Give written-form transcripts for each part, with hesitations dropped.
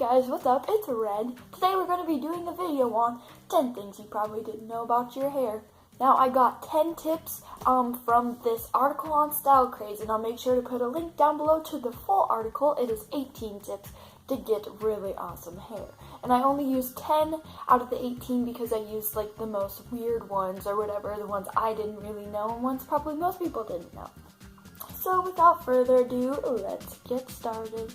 guys, what's up? It's Red. Today we're going to be doing a video on 10 things you probably didn't know about your hair. Now I got 10 tips from this article on Style Craze, and I'll make sure to put a link down below to the full article. It is 18 tips to get really awesome hair. And I only used 10 out of the 18 because I used like the most weird ones or whatever, the ones I didn't really know and ones probably most people didn't know. So without further ado, let's get started.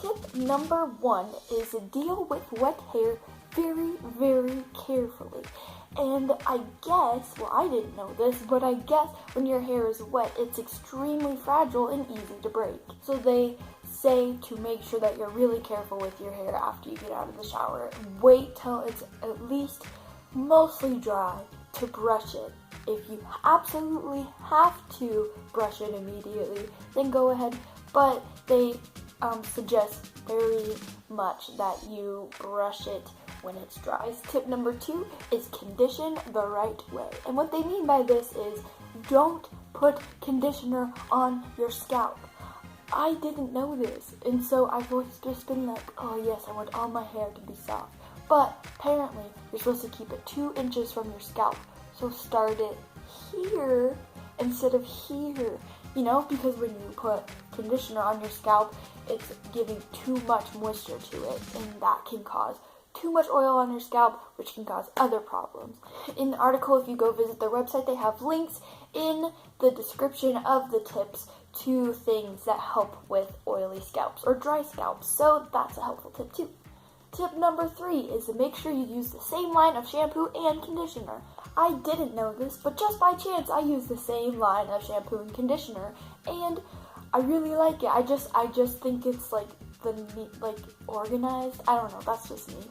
Tip number 1 is deal with wet hair very, very carefully. And I guess, well, I didn't know this, but I guess when your hair is wet, it's extremely fragile and easy to break. So they say to make sure that you're really careful with your hair after you get out of the shower. Wait till it's at least mostly dry to brush it. If you absolutely have to brush it immediately, then go ahead. But they suggest very much that you brush it when it's dry. Tip number 2 is condition the right way. And what they mean by this is don't put conditioner on your scalp. I didn't know this, and so I've always just been like, oh yes, I want all my hair to be soft. But apparently, you're supposed to keep it 2 inches from your scalp. So start it here instead of here, you know, because when you put conditioner on your scalp, it's giving too much moisture to it, and that can cause too much oil on your scalp, which can cause other problems. In the article, if you go visit their website, they have links in the description of the tips to things that help with oily scalps or dry scalps, so that's a helpful tip too. Tip number 3 is to make sure you use the same line of shampoo and conditioner. I didn't know this, but just by chance I use the same line of shampoo and conditioner, and I really like it. I just think it's like organized. I don't know, that's just me.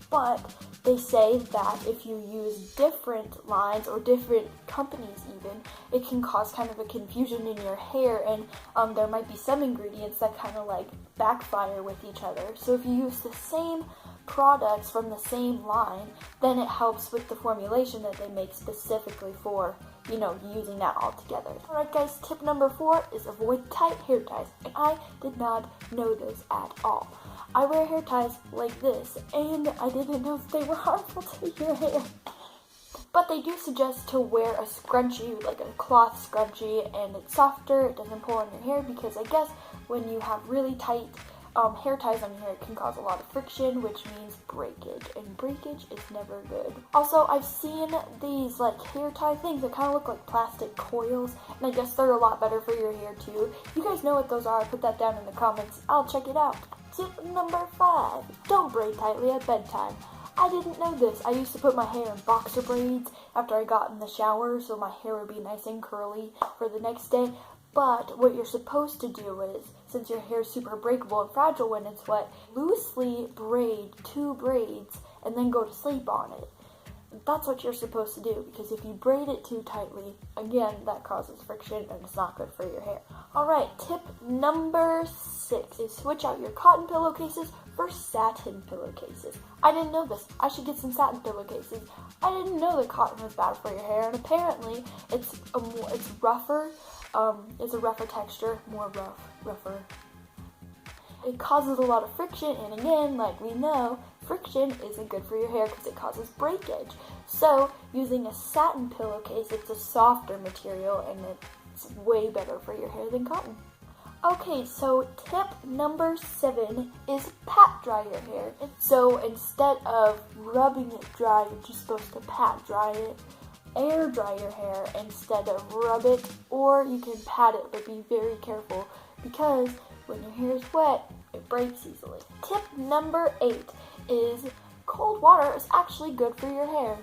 But they say that if you use different lines or different companies even, it can cause kind of a confusion in your hair, and there might be some ingredients that kind of like backfire with each other. So if you use the same products from the same line, then it helps with the formulation that they make specifically for, you know, using that all together. Alright guys, tip number 4 is avoid tight hair ties, and I did not know this at all. I wear hair ties like this, and I didn't know that they were harmful to your hair. But they do suggest to wear a scrunchie, like a cloth scrunchie, and it's softer, it doesn't pull on your hair, because I guess when you have really tight hair ties on your hair, it can cause a lot of friction, which means breakage, and breakage is never good. Also, I've seen these like hair tie things that kind of look like plastic coils, and I guess they're a lot better for your hair too. You guys know what those are, put that down in the comments, I'll check it out. Tip number 5, don't braid tightly at bedtime. I didn't know this. I used to put my hair in boxer braids after I got in the shower, so my hair would be nice and curly for the next day. But what you're supposed to do is, since your hair is super breakable and fragile when it's wet, loosely braid 2 braids and then go to sleep on it. That's what you're supposed to do, because if you braid it too tightly, again, that causes friction and it's not good for your hair. Alright, tip number 6 is switch out your cotton pillowcases for satin pillowcases. I didn't know this. I should get some satin pillowcases. I didn't know that cotton was bad for your hair, and apparently it's rougher. It's a rougher texture, rougher. It causes a lot of friction, and again, like we know, friction isn't good for your hair because it causes breakage. So, using a satin pillowcase, it's a softer material, and it's way better for your hair than cotton. Okay, so tip number 7 is pat dry your hair. So, instead of rubbing it dry, you're just supposed to pat dry it. Air dry your hair instead of rub it, or you can pat it, but be very careful because when your hair is wet, it breaks easily. Tip number 8 is cold water is actually good for your hair.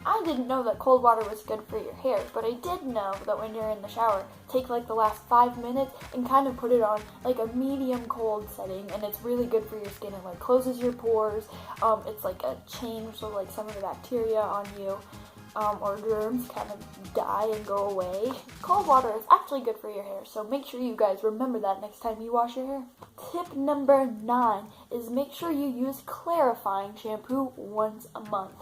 I didn't know that cold water was good for your hair, but I did know that when you're in the shower, take like the last 5 minutes and kind of put it on like a medium cold setting, and it's really good for your skin. It like closes your pores. It's like a change, so like some of the bacteria on you or germs kind of die and go away. Cold water is actually good for your hair, so make sure you guys remember that next time you wash your hair. Tip number 9 is make sure you use clarifying shampoo once a month.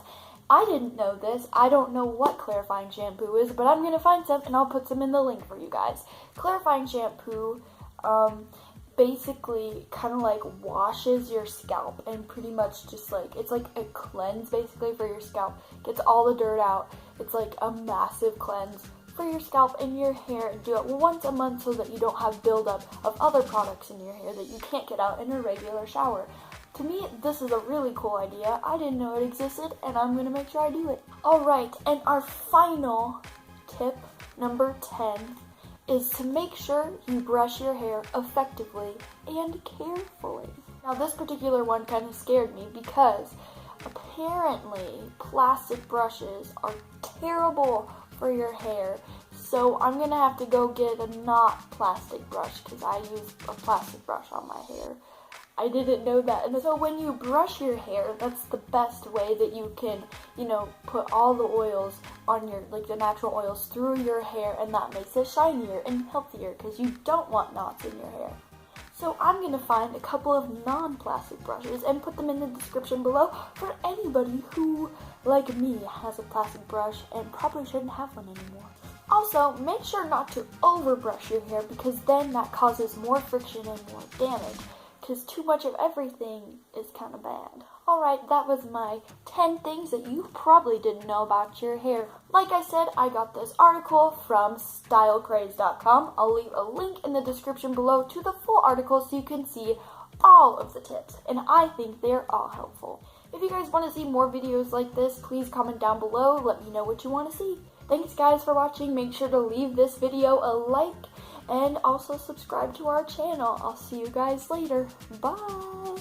I didn't know this. I don't know what clarifying shampoo is, but I'm going to find some and I'll put some in the link for you guys. Clarifying shampoo basically kind of like washes your scalp and pretty much just like, it's like a cleanse basically for your scalp. Gets all the dirt out. It's like a massive cleanse for your scalp and your hair, and do it once a month so that you don't have buildup of other products in your hair that you can't get out in a regular shower. To me, this is a really cool idea. I didn't know it existed, and I'm going to make sure I do it. Alright, and our final tip, number 10, is to make sure you brush your hair effectively and carefully. Now, this particular one kind of scared me because apparently plastic brushes are terrible for your hair. So I'm going to have to go get a not plastic brush because I use a plastic brush on my hair. I didn't know that. And so when you brush your hair, that's the best way that you can, put all the oils on your, like the natural oils through your hair, and that makes it shinier and healthier because you don't want knots in your hair. So I'm going to find a couple of non-plastic brushes and put them in the description below for anybody who, like me, has a plastic brush and probably shouldn't have one anymore. Also, make sure not to overbrush your hair because then that causes more friction and more damage. Because too much of everything is kind of bad. Alright, that was my 10 things that you probably didn't know about your hair. Like I said, I got this article from stylecraze.com. I'll leave a link in the description below to the full article so you can see all of the tips. And I think they're all helpful. If you guys want to see more videos like this, please comment down below. Let me know what you want to see. Thanks guys for watching. Make sure to leave this video a like. And also subscribe to our channel. I'll see you guys later. Bye!